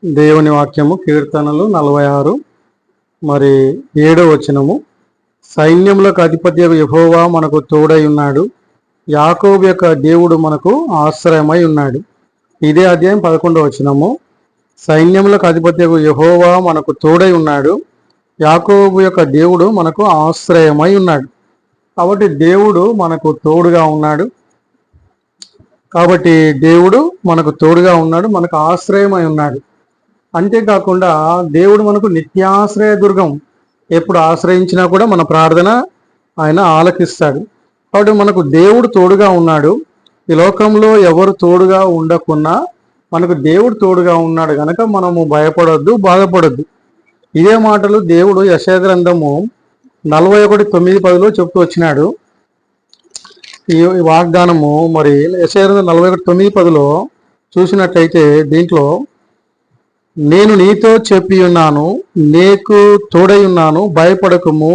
దేవుని వాక్యము కీర్తనలు 46 మరి 7వ వచనము. సైన్యములకు అధిపత్యకు యెహోవా మనకు తోడై ఉన్నాడు, యాకోబు యొక్క దేవుడు మనకు ఆశ్రయమై ఉన్నాడు. ఇదే అధ్యాయం 11వ వచనము. సైన్యములకు అధిపత్యకు యెహోవా మనకు తోడై ఉన్నాడు, యాకోబు యొక్క దేవుడు మనకు ఆశ్రయమై ఉన్నాడు. కాబట్టి దేవుడు మనకు తోడుగా ఉన్నాడు. మనకు ఆశ్రయమై ఉన్నాడు. అంతేకాకుండా దేవుడు మనకు నిత్యాశ్రయ దుర్గం. ఎప్పుడు ఆశ్రయించినా కూడా మన ప్రార్థన ఆయన ఆలకిస్తాడు. కాబట్టి మనకు దేవుడు తోడుగా ఉన్నాడు. ఈ లోకంలో ఎవరు తోడుగా ఉండకున్నా మనకు దేవుడు తోడుగా ఉన్నాడు కనుక మనము భయపడొద్దు, బాధపడొద్దు. ఇదే మాటలు దేవుడు యెషయా గ్రంథము 41:9-10 చెప్తూ వచ్చినాడు. ఈ వాగ్దానము మరి యెషయా గ్రంథం 41:9-10 చూసినట్లయితే దీంట్లో, నేను నీతో చెప్పి ఉన్నాను, నీకు తోడై ఉన్నాను, భయపడకుము,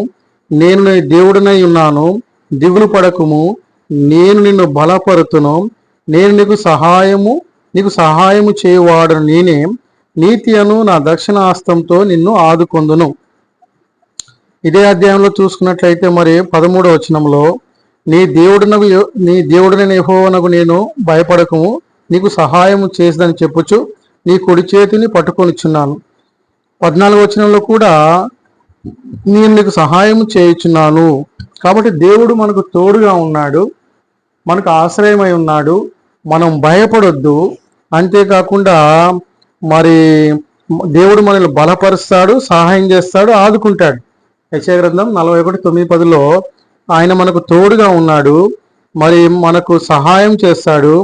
నేను నీ దేవుడినై ఉన్నాను, దిగులు పడకుము, నేను నిన్ను బలపరుతును, నేను నీకు సహాయము చేయువాడను నేనే, నీతి అను నా దక్షిణాస్తంతో నిన్ను ఆదుకొందును. ఇదే అధ్యాయంలో చూసుకున్నట్లయితే మరి 13వ వచనంలో, నీ దేవుడినైన యెహోవానకు నేను భయపడకము, నీకు సహాయము చేసేదని చెప్పుచు నీ కుడి చేతిని పట్టుకొనిచున్నాను. 14వ వచనంలో కూడా నేను నీకు సహాయం చేయుచున్నాను. కాబట్టి దేవుడు మనకు తోడుగా ఉన్నాడు, మనకు ఆశ్రయమై ఉన్నాడు. మనం భయపడొద్దు. అంతేకాకుండా మరి దేవుడు మనల్ని బలపరుస్తాడు, సహాయం చేస్తాడు, ఆదుకుంటాడు. యెషయా గ్రంథం 41:9-10 ఆయన మనకు తోడుగా ఉన్నాడు, మరి మనకు సహాయం చేస్తాడు,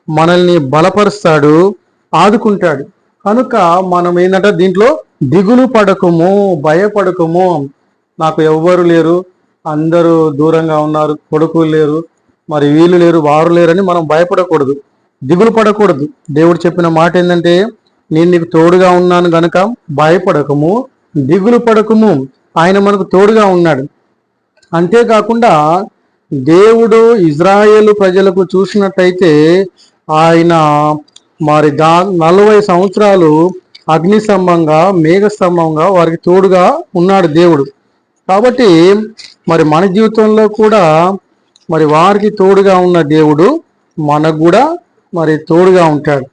మనల్ని బలపరుస్తాడు, ఆదుకుంటాడు. కనుక మనం ఏంటంటే దీంట్లో దిగులు పడకము, భయపడకము. నాకు ఎవ్వరు లేరు, అందరూ దూరంగా ఉన్నారు, కొడుకులు లేరు, మరి వీళ్ళు లేరు, వారు లేరని మనం భయపడకూడదు, దిగులు పడకూడదు. దేవుడు చెప్పిన మాట ఏంటంటే, నేను నీకు తోడుగా ఉన్నాను గనక భయపడకము, దిగులు పడకము. ఆయన మనకు తోడుగా ఉన్నాడు. అంతేకాకుండా దేవుడు ఇజ్రాయేలు ప్రజలకు చూసినట్లయితే ఆయన మరి 40 సంవత్సరాలు అగ్నిస్తంభంగా, మేఘస్తంభంగా వారికి తోడుగా ఉన్నాడు దేవుడు. కాబట్టి మరి మన జీవితంలో కూడా మరి వారికి తోడుగా ఉన్న దేవుడు మనకు కూడా మరి తోడుగా ఉంటాడు.